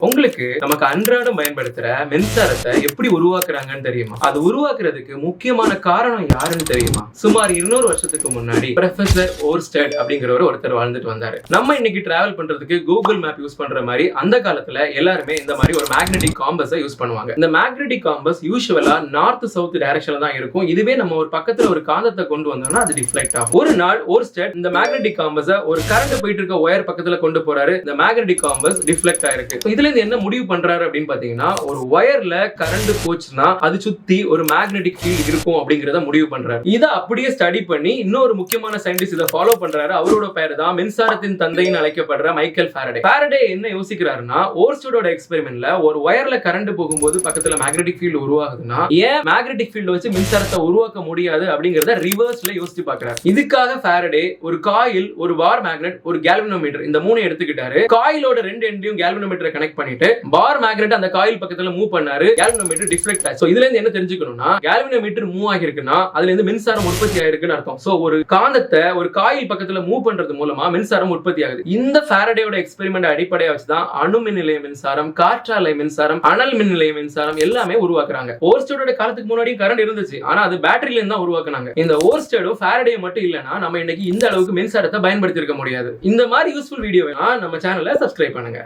உங்களுக்கு நமக்கு அன்றாடம் பயன்படுத்துற மின்சாரத்தை எப்படி உருவாக்குறாங்கன்னு தெரியுமா? அது உருவாக்குறதுக்கு முக்கியமான காரணம் யாருன்னு தெரியுமா? சுமார் 200 வருஷத்துக்கு முன்னாடி ப்ரொஃபசர் ஓர்ஸ்டெட் அப்படிங்கிறவர் ஒருத்தர் வாழ்ந்துட்டு வந்தாரு. நம்ம இன்னைக்கு டிராவல் பண்றதுக்கு கூகுள் மேப் யூஸ் பண்ற மாதிரி அந்த காலத்துல எல்லாருமே இந்த மாதிரி ஒரு மேக்னெட்டிக் காம்பஸை யூஸ் பண்ணுவாங்க. இந்த மேக்னெட்டிக் காம்பஸ் யூசுவலா நார்த் சவுத் டைரக்ஷன்ல தான் இருக்கும். இதுவே நம்ம ஒரு பக்கத்துல ஒரு காந்தத்தை கொண்டு வந்தோம்னா அது டிஃப்ளெக்ட் ஆகும். ஒரு நாள் ஓர்ஸ்டெட் இந்த மேக்னெட்டிக் காம்பஸை ஒரு கரண்ட் போயிட்டு இருக்க ஒயர் பக்கத்துல கொண்டு போறாரு. இந்த மேக்னெட்டிக் காம்பஸ் டிஃப்ளெக்ட் ஆயிருக்கு. இதுல இருந்து என்ன முடிவு பண்றாரு அப்படின்னு பாத்தீங்கன்னா, ஒரு ஒயர்ல கரண்ட் போச்சுன்னா அது சுத்தி ஒரு மேக்னெட்டிக் ஃபீல்ட் இருக்கும் அப்படிங்கறத முடிவு பண்றாரு. இத அப்படியே ஸ்டடி பண்ணி இன்னொரு முக்கியமான சயின்டிஸ்ட் இத ஃபாலோ பண்றாரு. அவரோட பேரு தான் மின்சாரத்தின் தந்தைன்னு அழைக்கப்படுற மைக்கேல் ஃபாரடே. ஃபாரடே என்ன யோசிக்கிறாருன்னா, ஓர்ஸ்டெடோட எக்ஸ்பெரிமென்ட்ல ஒரு ஒயர்ல கரண்ட் போகும்போது பக்கத்துல மேக்னெட்டிக் ஃபீல்ட் உருவாகுதுன்னா ஏன் மேக்னெட்டிக் ஃபீல்ட் வச்சு மின்சாரத்தை உருவாக்க முடியாது அப்படிங்கறத ரிவர்ஸ்ல யோசிச்சு பார்க்கறாரு. இதுக்காக ஃபாரடே ஒரு காயில், ஒரு பார் மேக்னெட், ஒரு கேல்வனோமீட்டர் இந்த மூணு எடுத்துக்கிட்டாரு. காயிலோட ரெண்டு எண்டையும் கேல்வனோமீட்டரை கனெக்ட் பண்ணிட்டு பார் மேக்னெட் அந்த காயில் பக்கத்துல மூவ் பண்ணாரு. கேல்வனோமீட்டர் டிஃப்ளெக்ட் ஆச்சு. சோ இதுல இருந்து என்ன தெரிஞ்சுக்கணும்னா, கேல்வனோமீட்டர் மூவ் ஆகிருக்குன்னா அதுல இருந்து மின்சாரம் உற்பத்தி ஆயிருக்குன்னு அர்த்தம். சோ ஒரு காந்தத்தை ஒரு காயில் பக்கத்துல மூவ் பண்றது மூலமா மின்சாரம் உற்பத்தி ஆகுது. இந்த ஃபாரடேயோட எக்ஸ்பெரிமெண்ட் அடிப்படையா வச்சுதான் அணு மின் நிலைய மின்சாரம், காற்றாலை மின்சாரம், அனல் மின் நிலைய மின்சாரம் எல்லாமே உருவாக்குறாங்க. ஓர்ஸ்டெடோட காலத்துக்கு முன்னாடி கரண்ட் இருந்துச்சு, ஆனா அது பேட்டரியில இருந்து தான் உருவாக்குனாங்க. இந்த ஓர்ஸ்டெடும் ஃபாரடேயும் மட்டும் இல்லனா நம்ம இன்னைக்கு இந்த அளவுக்கு மின்சாரத்தை பயன்படுத்தி இருக்க முடியாது. இந்த மாதிரி யூஸ்ஃபுல் வீடியோவை நம்ம சேனலை சப்ஸ்கிரைப் பண்ணுங்க.